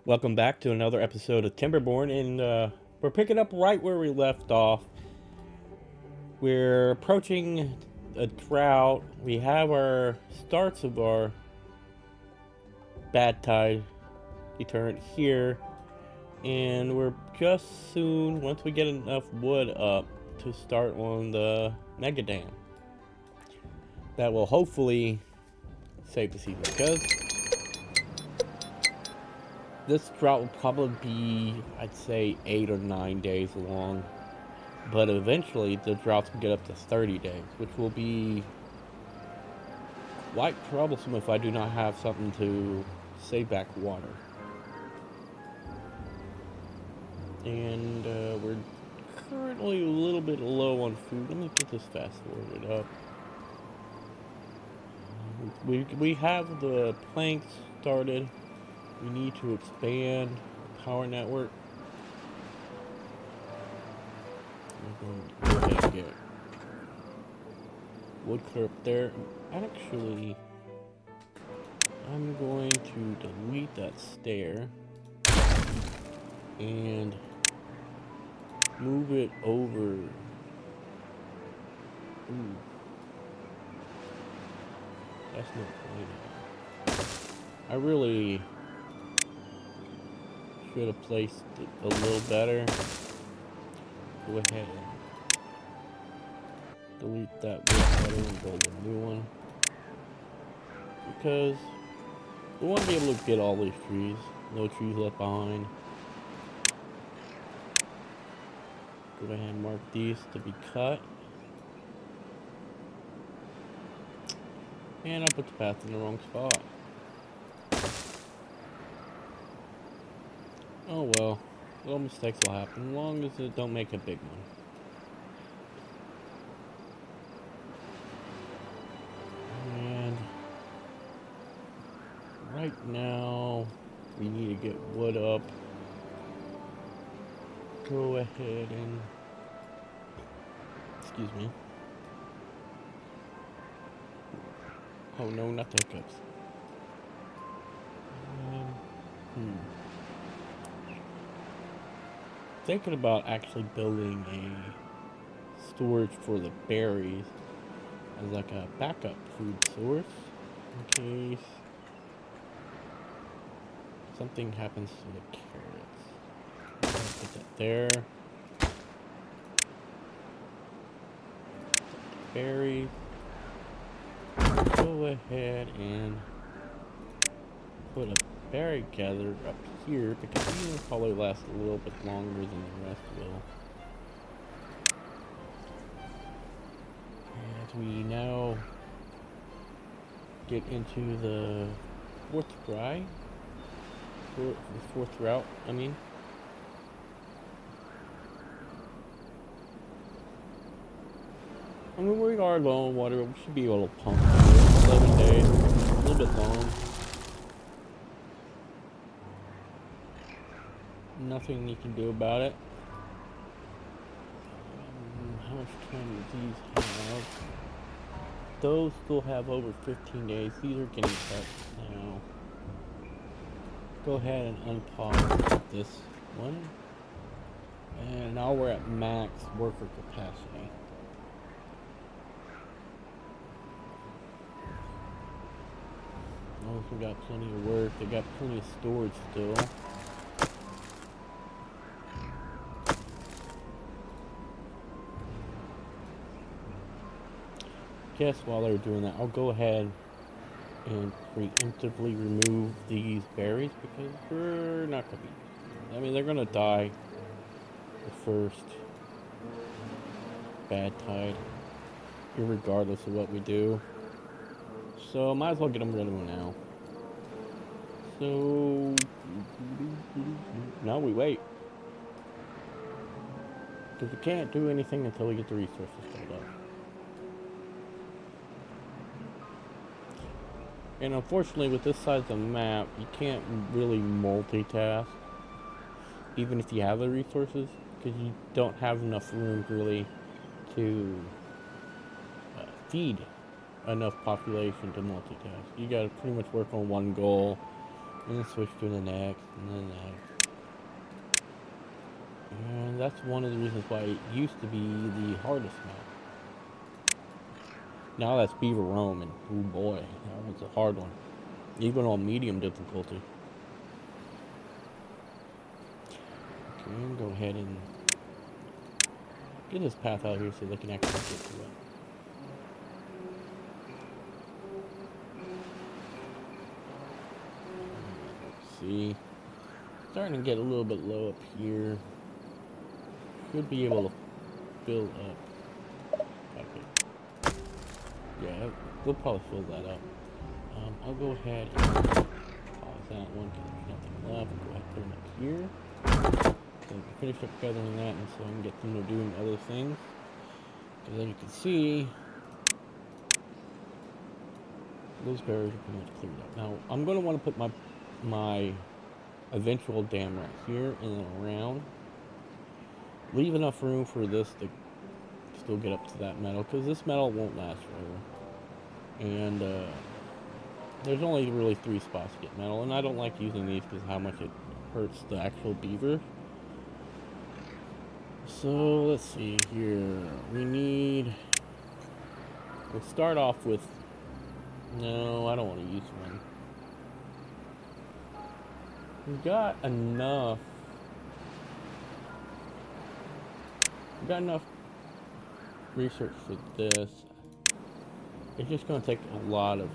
Welcome back to another episode of Timberborn, and we're picking up right where we left off. We're approaching a drought. We have our starts of our bad tide deterrent here, and we're just soon, once we get enough wood up, to start on the mega dam. That will hopefully save the season, because this drought will probably be, I'd say, 8 or 9 days long. But eventually, the droughts will get up to 30 days, which will be quite troublesome if I do not have something to save back water. And we're currently a little bit low on food. Let me get this fast forwarded up. We have the planks started. We need to expand the power network. We're going to go ahead and get wood clear up there. Actually, I'm going to delete that stair and move it over. Ooh. That's not right. I really should have placed it a little better. Go ahead and delete that wood cutter and build a new one. Because we want to be able to get all these trees. No trees left behind. Go ahead and mark these to be cut. And I put the path in the wrong spot. Oh well. Little mistakes will happen, as long as it don't make a big one. And right now, we need to get wood up. Go ahead and... Excuse me. Oh no, not the hiccups. Thinking about actually building a storage for the berries as like a backup food source in case something happens to the carrots. Put that there. Berries. Go ahead and put a berry gatherer up here because these will probably last a little bit longer than the rest will. As we now get into the fourth route, I mean. We are low on water, but we should be able to pump it. 11 days, a little bit long. Nothing you can do about it. How much time do these have? Those still have over 15 days. These are getting cut now. Go ahead and unpause this one. And now we're at max worker capacity. Oh, we got plenty of work. They got plenty of storage still. Guess while they're doing that, I'll go ahead and preemptively remove these berries because we're not gonna be. I mean, they're gonna die the first bad tide, irregardless of what we do. So might as well get them rid of them now. So now we wait because we can't do anything until we get the resources filled up. And unfortunately, with this size of map, you can't really multitask, even if you have the resources, because you don't have enough room really to feed enough population to multitask. You gotta pretty much work on one goal And then switch to the next, and then the next. And that's one of the reasons why it used to be the hardest map. Now that's Beaver Rome, and oh boy, that one's a hard one. Even on medium difficulty. Okay, go ahead and get this path out here so they can actually get to it. Let's see. Starting to get a little bit low up here. Should be able to fill up. Okay. Yeah, we'll probably fill that up. I'll go ahead and pause that one because there's nothing left. Go ahead and put them up here. So we can finish up gathering that, and so I can get them to doing other things. Because as you can see, those barriers are pretty much cleared up. Now I'm going to want to put my eventual dam right here and then around. Leave enough room for this to still get up to that metal, because this metal won't last forever. And there's only really 3 spots to get metal, and I don't like using these because how much it hurts the actual beaver. So let's see here. We'll start off with, no, I don't want to use one. We've got enough research for this. It's just going to take a lot of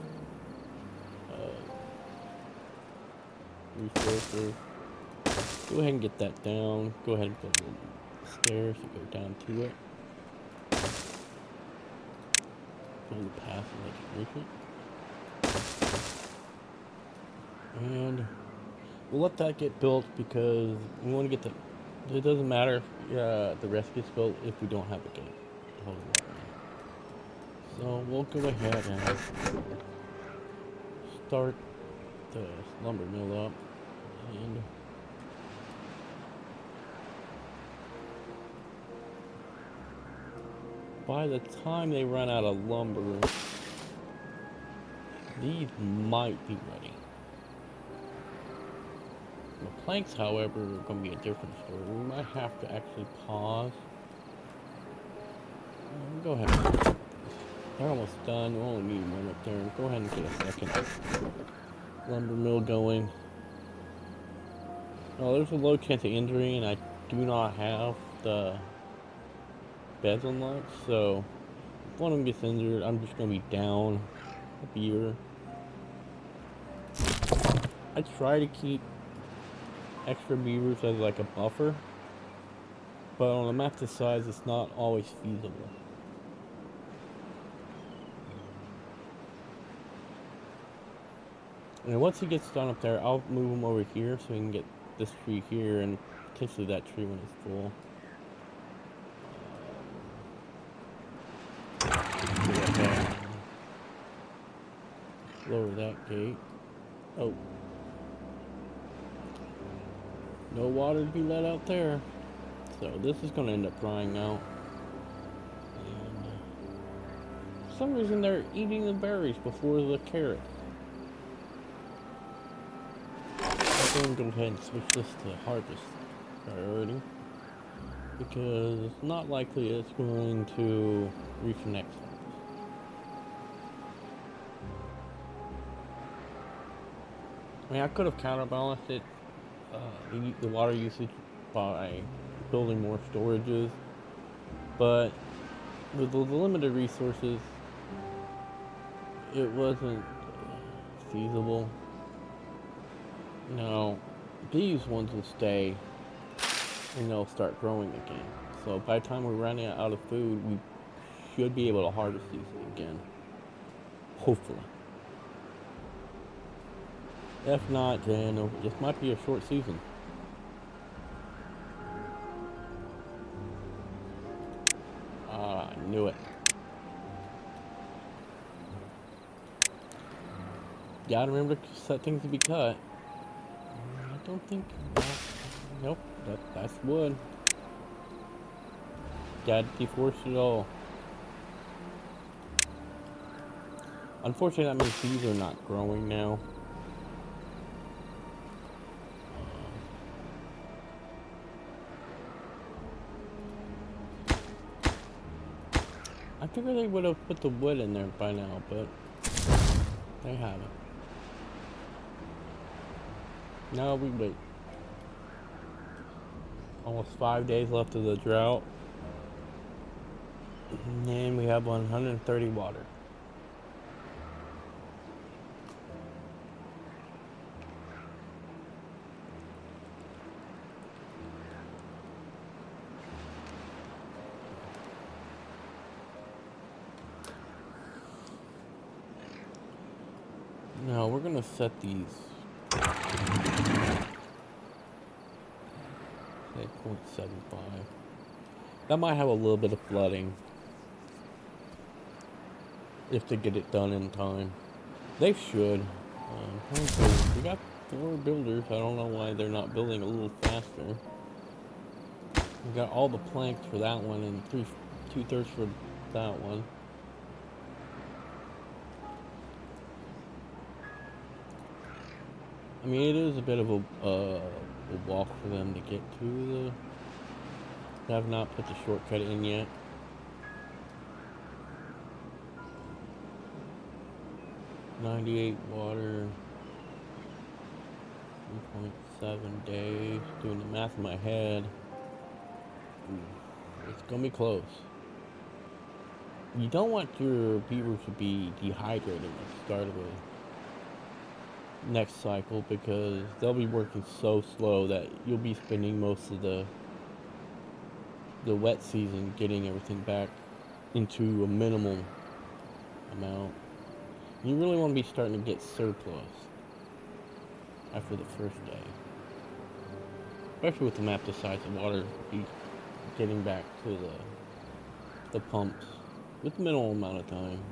resources. Go ahead and get that down. Go ahead and build stairs to go down to it. Build a path so they can reach it. And we'll let that get built because we want to get it doesn't matter if the rest gets built if we don't have a gate. So we'll go ahead and start the lumber mill up, and by the time they run out of lumber, these might be ready. The planks, however, are going to be a different story. We might have to actually pause. Go ahead. They're almost done. We'll only need one up there. Go ahead and get a second lumber mill going. Oh, there's a low chance of injury, and I do not have the beds unlocked, so if one of them gets injured, I'm just going to be down a beaver. I try to keep extra beavers as like a buffer, but on a map this size, it's not always feasible. And once he gets done up there, I'll move him over here so we can get this tree here and potentially that tree when it's full. Lower that gate. Oh. No water to be let out there. So this is going to end up drying out. And for some reason they're eating the berries before the carrots. I'm going to go ahead and switch this to harvest priority, because it's not likely it's going to reach the next harvest. I mean, I could have counterbalanced it, the water usage by building more storages, but with the limited resources, it wasn't feasible. Now, these ones will stay and they'll start growing again. So by the time we're running out of food, we should be able to harvest these again. Hopefully. If not, then this might be a short season. I knew it. Gotta remember to set things to be cut. I don't think. Nope, that's wood. Gotta deforest it all. Unfortunately, that means these are not growing now. figure they would have put the wood in there by now, but they haven't. Now we wait. Almost 5 days left of the drought. And we have 130 water. Now we're gonna set these 8.75. That might have a little bit of flooding if they get it done in time. They should. We got 4 builders. I don't know why they're not building a little faster. We got all the planks for that one and 2/3 for that one. I mean, it is a bit of a walk for them to get to the. They have not put the shortcut in yet. $98 water, 3.7 days. Doing the math in my head. It's gonna be close. You don't want your beavers to be dehydrated at the start of the next cycle because they'll be working so slow that you'll be spending most of the wet season getting everything back into a minimal amount. You really want to be starting to get surplus after the first day, especially with the map the size of water. Be getting back to the pumps with minimal amount of time.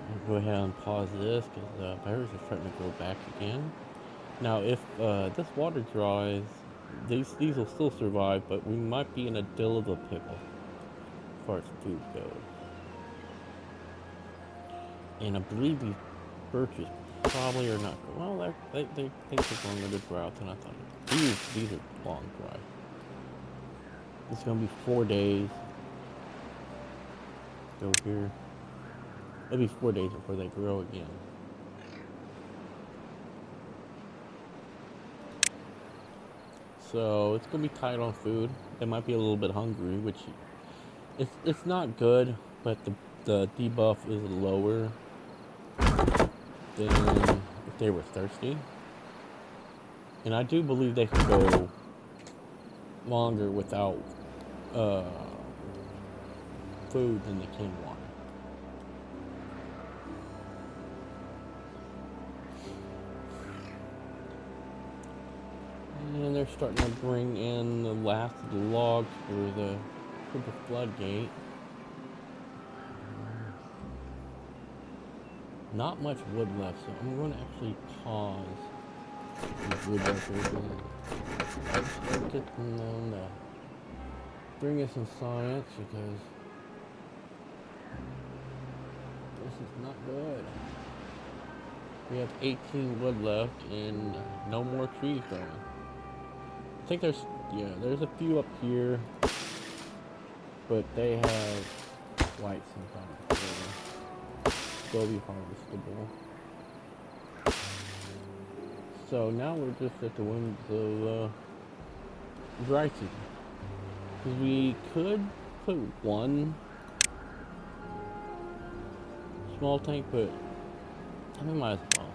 I'll go ahead and pause this because bears are starting to grow back again. Now, if this water dries, these will still survive, but we might be in a dill of a pickle as far as food goes. And I believe these birches probably are not. Well, they think they're going to drought than I thought. These are long dry. It's gonna be 4 days. Go here. It'll be 4 days before they grow again. So it's gonna be tight on food. They might be a little bit hungry, which it's not good, but the debuff is lower than if they were thirsty. And I do believe they can go longer without food than they can water. And they're starting to bring in the last of the logs for the floodgate. Not much wood left, so I'm going to actually pause these woodworkers and get them to bring us some science because this is not good. We have 18 wood left and no more trees growing. I think there's a few up here, but they have white sometimes. They'll be harvestable. So now we're just at the winds of dry season. Because we could put one small tank, but I mean, might as well.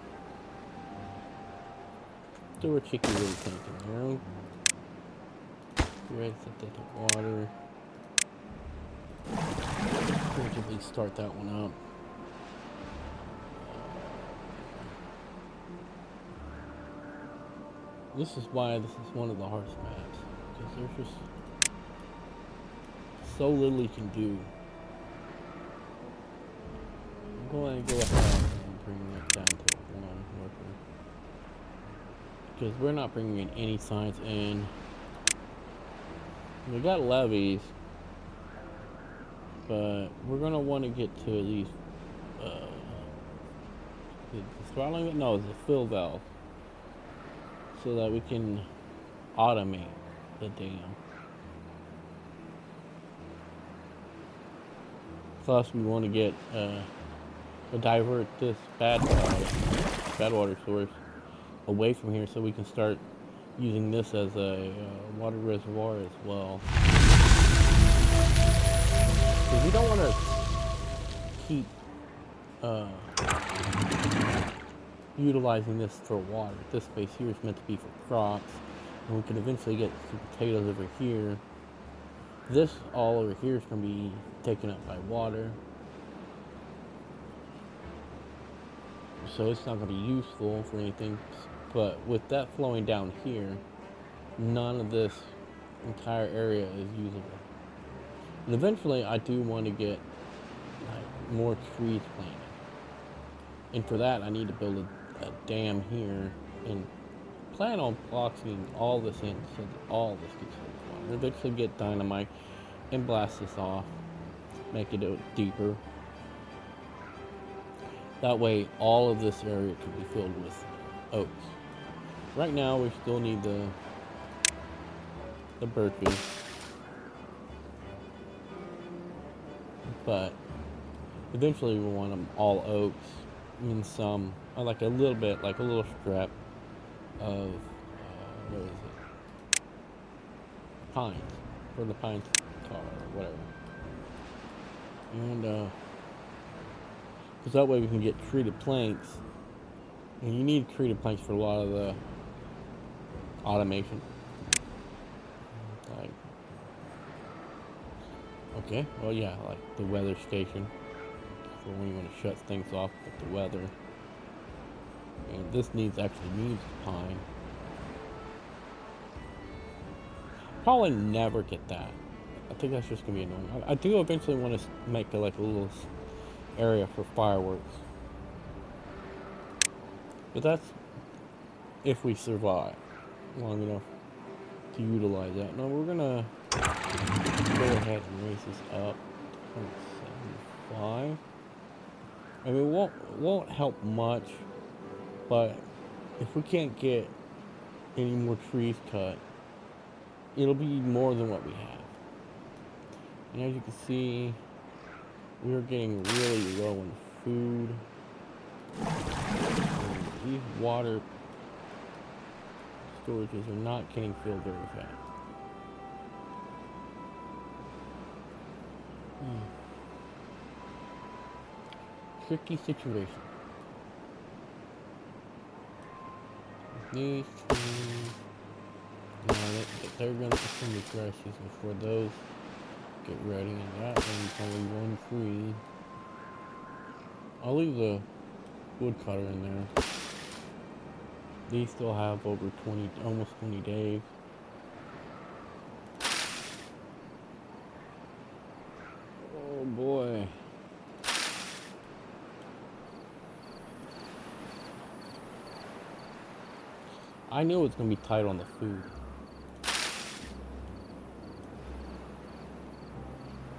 Throw a chicky little tank in there. Right, set that to water. Gradually start that one up. This is why this is one of the hardest maps, because there's just so little you can do. I'm going to go ahead and bring that down to one worker, because we're not bringing in any science in. We got levees, but we're going to want to get to at least The throttling it? No, it's a fill valve. So that we can automate the dam. Plus, we want to get divert this bad water source away from here, so we can start using this as a water reservoir as well. Because we don't want to keep utilizing this for water. This space here is meant to be for crops, and we can eventually get some potatoes over here. This all over here is going to be taken up by water, so it's not going to be useful for anything. But with that flowing down here, none of this entire area is usable. And eventually I do want to get like more trees planted, and for that I need to build a dam here and plan on boxing all this in so that all this gets filled with water. Eventually get dynamite and blast this off, make it deeper. That way all of this area can be filled with oaks. Right now we still need the birches, but eventually we want them all oaks, and some like a little bit, like a little strip of what is it, pines, for the pines tar or whatever, and because that way we can get treated planks, and you need treated planks for a lot of the automation. Like, okay, well yeah, like the weather station for when you want to shut things off with the weather. And this actually needs pine. Probably never get that. I think that's just gonna be annoying. I do eventually want to make like a little area for fireworks, but that's if we survive long enough to utilize that. Now we're gonna go ahead and raise this up to 0.75. I mean, it won't help much, but if we can't get any more trees cut, it'll be more than what we have. And as you can see, we're getting really low in food. And these water storages are not getting filled very fast. Tricky situation. These two, now they're going to consume the grass before those get ready, and that one's only one tree. I'll leave the woodcutter in there. These still have over 20, almost 20 days. Oh boy. I knew it was going to be tight on the food.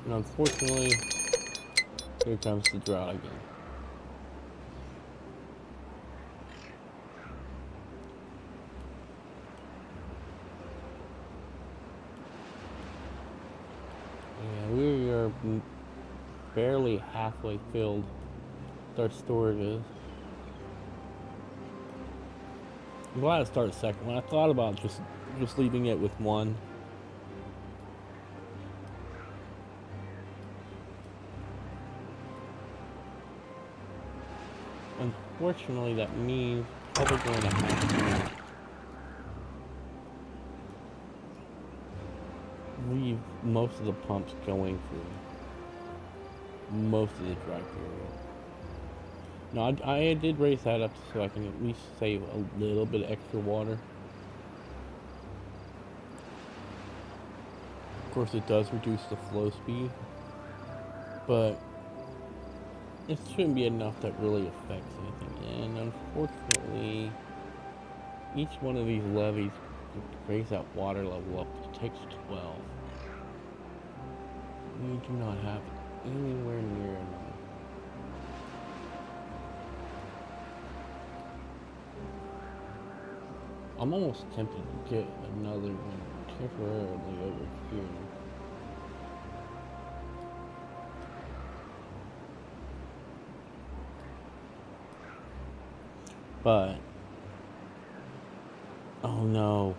And unfortunately, here comes the drought again. And we are barely halfway filled with our storages. I'm glad to start a second one. I thought about just leaving it with one. Unfortunately, that means probably going to have to leave most of the pumps going for most of the dry period. No, I did raise that up so I can at least save a little bit of extra water. Of course, it does reduce the flow speed, but it shouldn't be enough that really affects anything. And unfortunately, each one of these levees to raise that water level up takes 12. We do not have anywhere near enough. I'm almost tempted to get another one temporarily over here. But, oh no.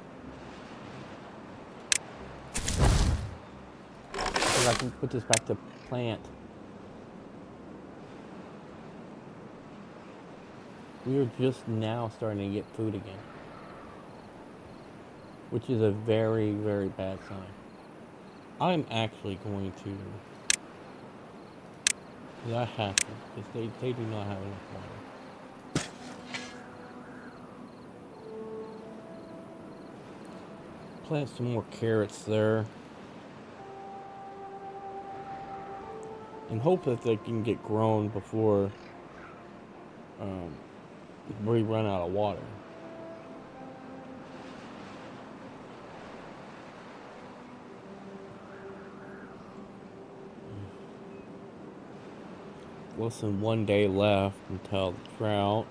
I can put this back to plant. We are just now starting to get food again, which is a very, very bad sign. I'm actually going to, because I have to, because they do not have enough water. Plant some more carrots there. And hope that they can get grown before we run out of water. Less than 1 day left until the drought.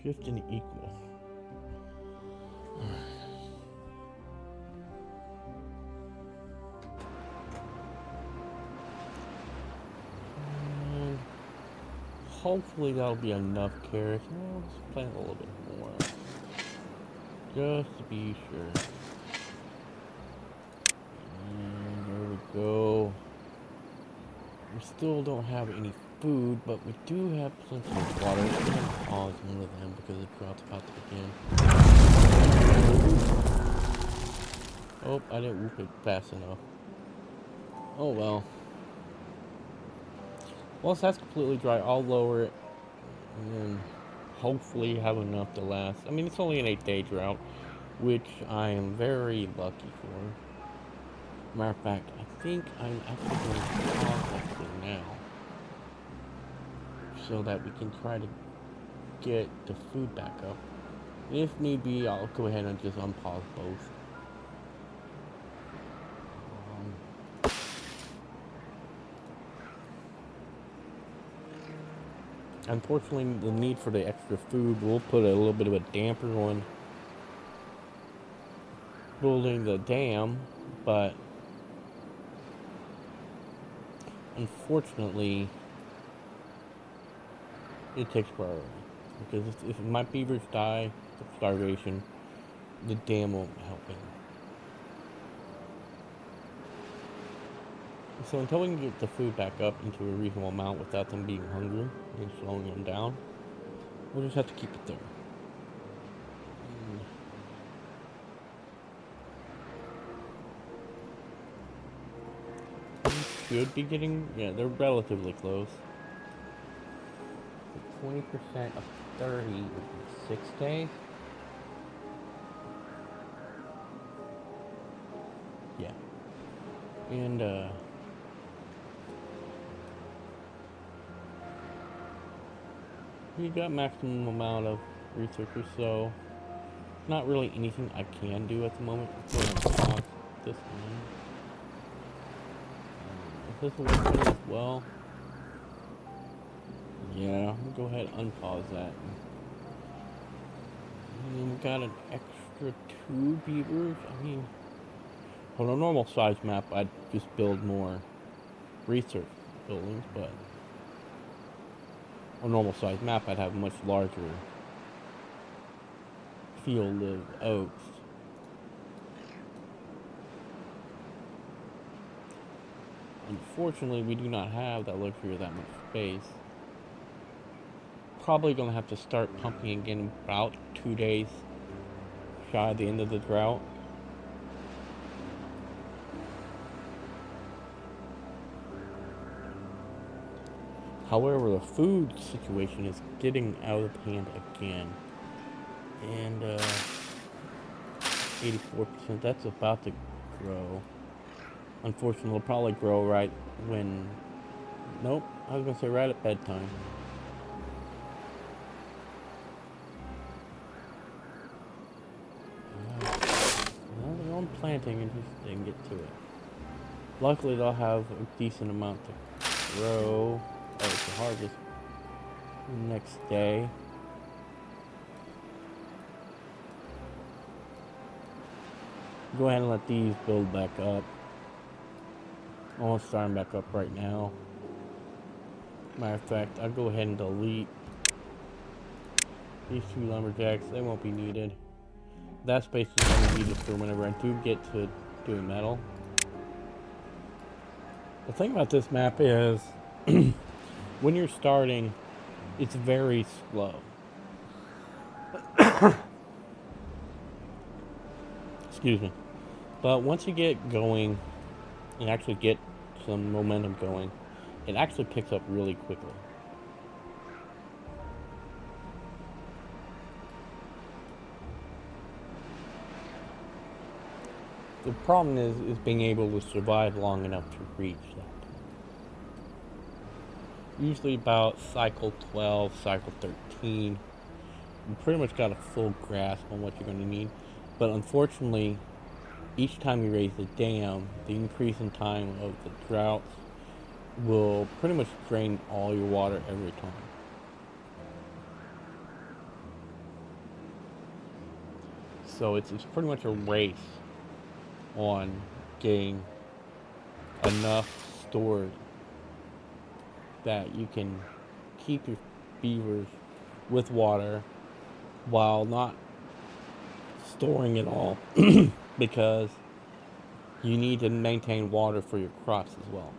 Shift and equal. And hopefully that'll be enough carrots. Well, let's plant a little bit more. Just to be sure. And there we go. We still don't have any food, but we do have plenty of water. I'm going to pause one of them because the drought's about to begin. Oh, I didn't whoop it fast enough. Oh well. Once that's completely dry, I'll lower it and then hopefully have enough to last. I mean, it's only an 8-day drought, which I am very lucky for. Matter of fact, I think I'm actually going to pause actually now, so that we can try to get the food back up. If need be, I'll go ahead and just unpause both. Unfortunately, the need for the extra food will put a little bit of a damper on building the dam, but unfortunately, it takes priority. Because if my beavers die of starvation, the dam won't help me. So until we can get the food back up into a reasonable amount without them being hungry and slowing them down, we'll just have to keep it there. We should be getting, yeah, they're relatively close. 20% of 30 would be 6 days. Yeah. And, we got maximum amount of researchers, so not really anything I can do at the moment. Go ahead and pause this one. If this will work as well, yeah, we'll go ahead and unpause that. And we got an extra 2 beavers. I mean, on a normal size map, I'd just build more research buildings, but on a normal size map, I'd have a much larger field of oaks. Unfortunately, we do not have that luxury of that much space. Probably gonna have to start pumping again about 2 days shy of the end of the drought. However, the food situation is getting out of hand again. And 84%, that's about to grow. Unfortunately, it'll probably grow right when, nope, I was gonna say right at bedtime. Well, they're on planting and just didn't get to it. Luckily, they'll have a decent amount to grow. Oh, to harvest next day. Go ahead and let these build back up. Almost starting back up right now. Matter of fact, I'll go ahead and delete these 2 lumberjacks. They won't be needed. That space is only needed for whenever I do get to doing metal. The thing about this map is when you're starting, it's very slow. Excuse me. But once you get going and actually get some momentum going, it actually picks up really quickly. The problem is being able to survive long enough to reach that. Usually about cycle 12, cycle 13, you pretty much got a full grasp on what you're going to need. But unfortunately, each time you raise the dam, the increase in time of the droughts will pretty much drain all your water every time. So it's pretty much a race on getting enough stored that you can keep your beavers with water while not storing it all because you need to maintain water for your crops as well.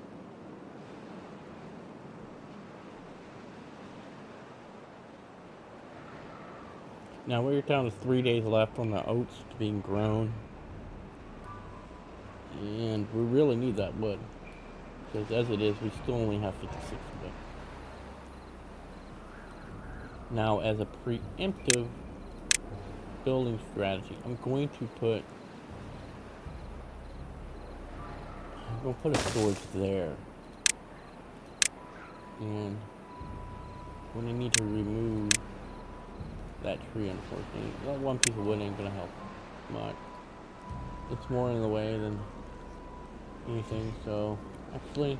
Now we're down to 3 days left on the oats being grown, and we really need that wood because as it is, we still only have 56 of it. Now, as a preemptive building strategy, I'm going to put a storage there, and when I need to remove that tree, unfortunately, that one piece of wood ain't gonna help much. It's more in the way than anything. So actually,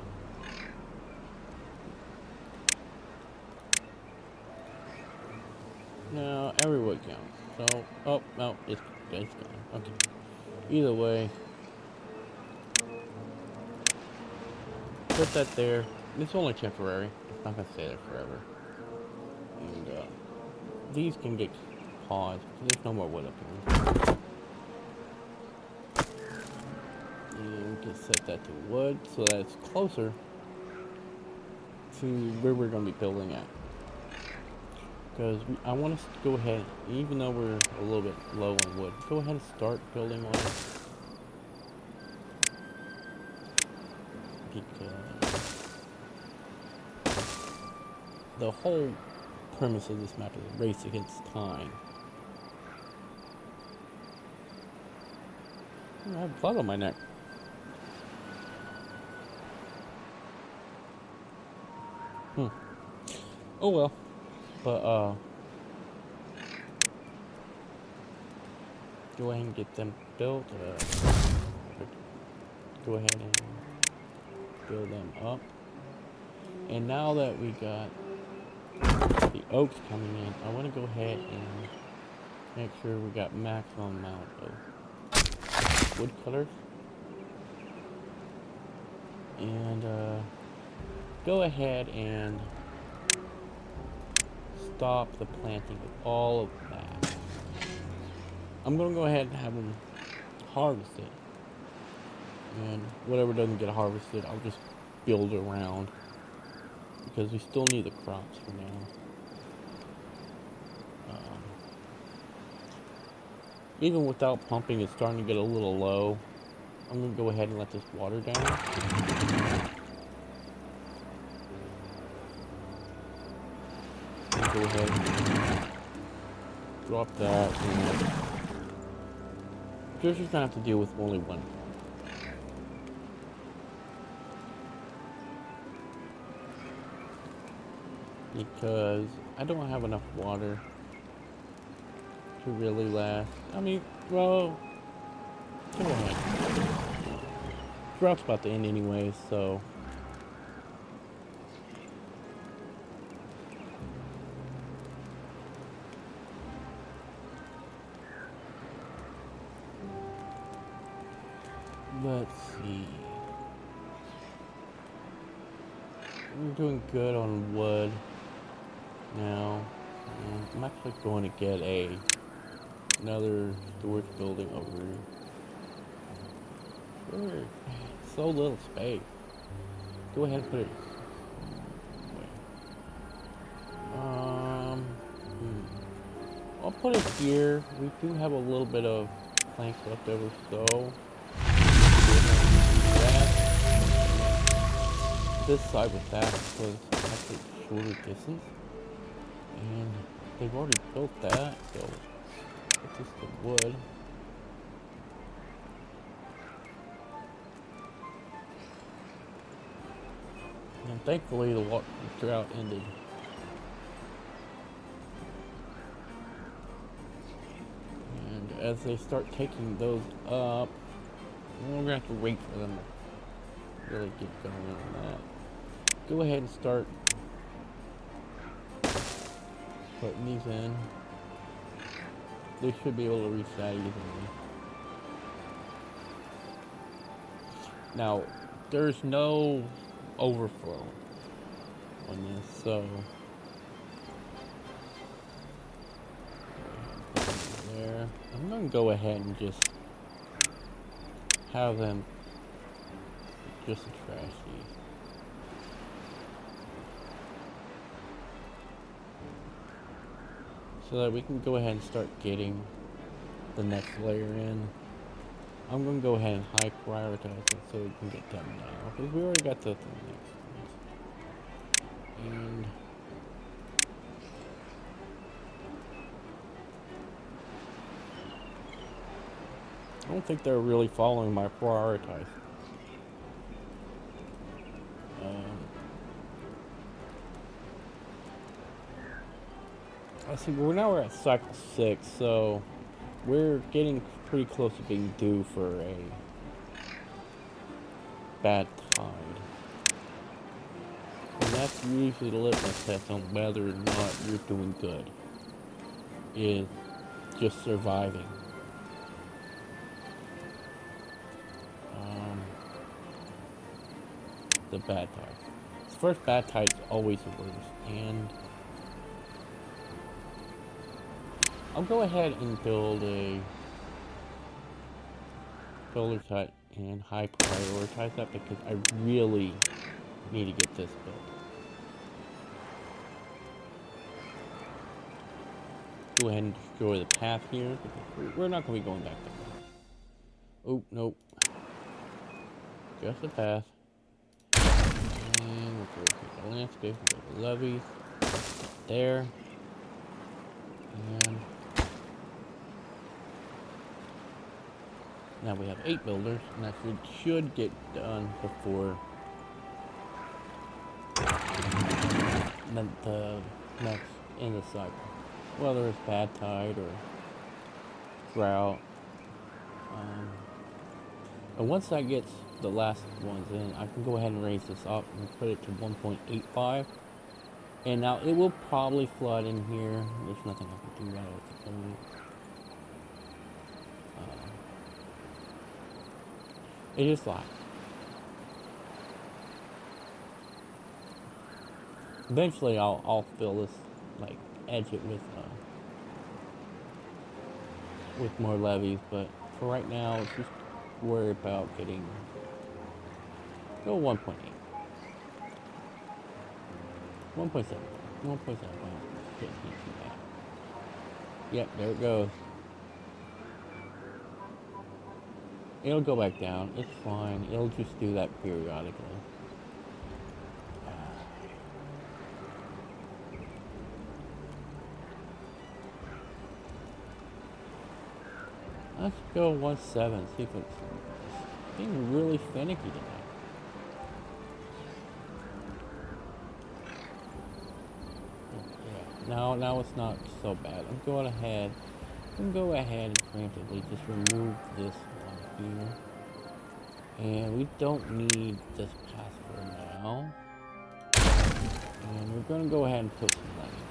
no, every wood counts. So, oh no, it's gone. Okay. Either way, put that there. It's only temporary. It's not gonna stay there forever. And these can get paused because there's no more wood up here. And we can set that to wood so that it's closer to where we're going to be building at. Because I want us to go ahead, even though we're a little bit low on wood, go ahead and start building on it. Because the whole premise of this map is a race against time. I have blood on my neck. Oh well. But go ahead and get them built. Go ahead and build them up. And now that we got the oaks coming in, I want to go ahead and make sure we got maximum amount of woodcutters. And go ahead and stop the planting of all of that. I'm going to go ahead and have them harvested. And whatever doesn't get harvested, I'll just build around. Because we still need the crops for now. Even without pumping, it's starting to get a little low. I'm going to go ahead and let this water down. Go ahead and drop that. And you're just going to have to deal with only one. Because I don't have enough water to really last. I mean, well, go ahead. Drought's about to end anyway, so. Let's see. We're doing good on wood now. And I'm actually going to get another storage building over here. So little space. Go ahead and put it. I'll put it here. We do have a little bit of planks left over, so this side with that was actually a shorter distance, and they've already built that, so it's just the wood. And thankfully the drought ended. And as they start taking those up, we're gonna have to wait for them to really get going on that. Go ahead and start putting these in. They should be able to reach that easily. Now, there's no overflow on this, so there. I'm gonna go ahead and just have them just trash these. So that we can go ahead and start getting the next layer in. I'm gonna go ahead and high prioritize it so we can get them now, because we already got the thing next. And I don't think they're really following my prioritize. I see. We're at cycle 6, so we're getting pretty close to being due for a bad tide. And that's usually the litmus test on whether or not you're doing good. Is just surviving. The bad tide. The first bad tide is always the worst, and I'll go ahead and build a builder's hut and high prioritize that because I really need to get this built. Go ahead and destroy the path here because we're not going to be going back there. Oh, nope. Just the path. And we'll go to the landscape, we'll go to the levees. There. And now we have 8 builders, and that should get done before the next end of the cycle. Whether it's bad tide or drought. And once that gets the last ones in, I can go ahead and raise this up and put it to 1.85. And now it will probably flood in here. There's nothing I can do about it at the moment. It is flat. Eventually, I'll fill this, like, edge it with more levees, but for right now, it's just worry about getting go 1.8, 1.7, 1.7. Yep, there it goes. It'll go back down. It's fine. It'll just do that periodically. Let's go 1.7. See if it's being really finicky tonight. Yeah. Now it's not so bad. I'm going ahead. I'm going to go ahead and preemptively just remove this one here. And we don't need this path for now. And we're going to go ahead and put some levees.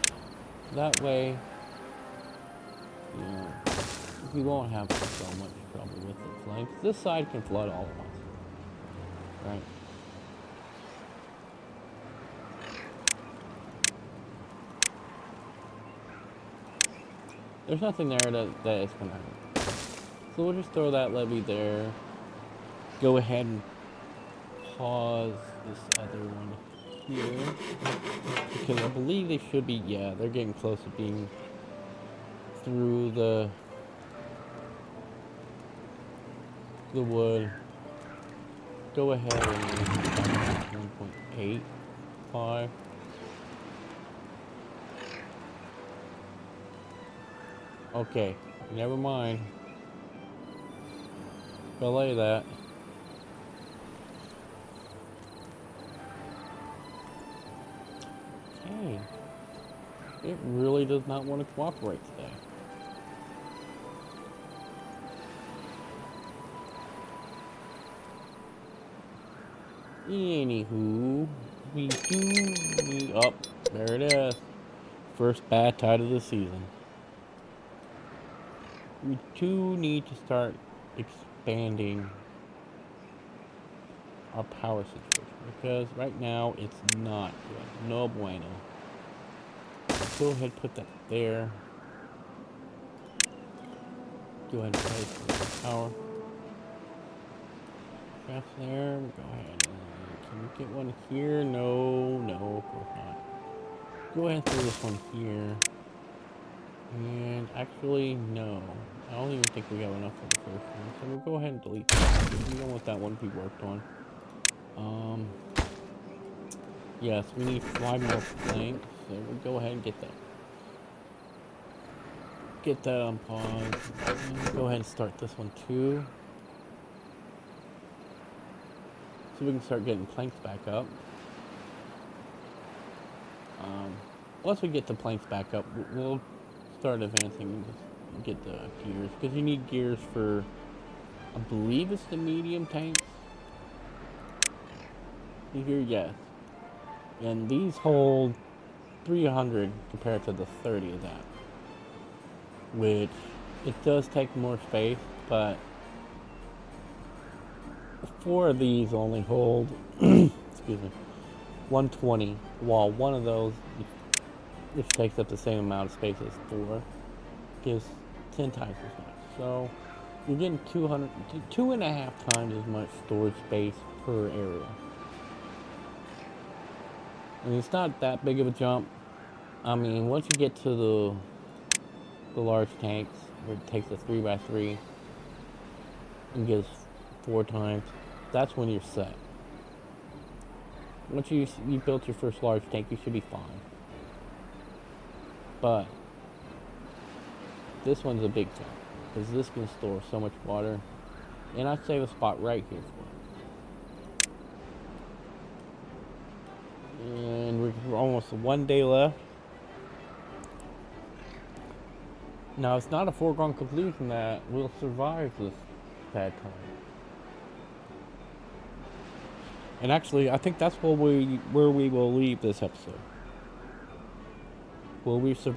That way, you know, we won't have so much trouble with the flames. This side can flood all at once. Right? There's nothing there that is going to hurt. So we'll just throw that levee there. Go ahead and pause this other one here. Because I believe they should be, yeah, they're getting close to being through the wood. Go ahead and 1.85. Okay, never mind. Belay that. Okay. It really does not want to cooperate today. Anywho, we do need up. There it is. First bad tide of the season. We do need to start expanding our power situation because right now it's not good. No bueno. Go ahead and put that there. Go ahead and place the power craft there. Go ahead. Can we get one here? No, of course not. Go ahead and throw this one here. And actually, no. I don't even think we have enough for the first one. So we'll go ahead and delete that. We don't want that one to be worked on. Yes, we need 5 more planks. So we'll go ahead and get that. Get that on pause. Go ahead and start this one too. So we can start getting planks back up. Once we get the planks back up, we'll start advancing and get the gears. Because you need gears for, I believe it's the medium tanks. Here, yes. And these hold 300 compared to the 30 of that. Which, it does take more space, but 4 of these only hold, excuse me, 120, while one of those, which takes up the same amount of space as 4, gives 10 times as much. So you're getting 2.5 times as much storage space per area. And it's not that big of a jump. I mean, once you get to the large tanks, where it takes a 3x3 and gives 4 times, that's when you're set. Once you built your first large tank, you should be fine. But this one's a big jump because this can store so much water, and I save a spot right here for it. And we're almost 1 day left. Now it's not a foregone conclusion that we'll survive this bad time. And actually, I think that's where we will leave this episode. Will we survive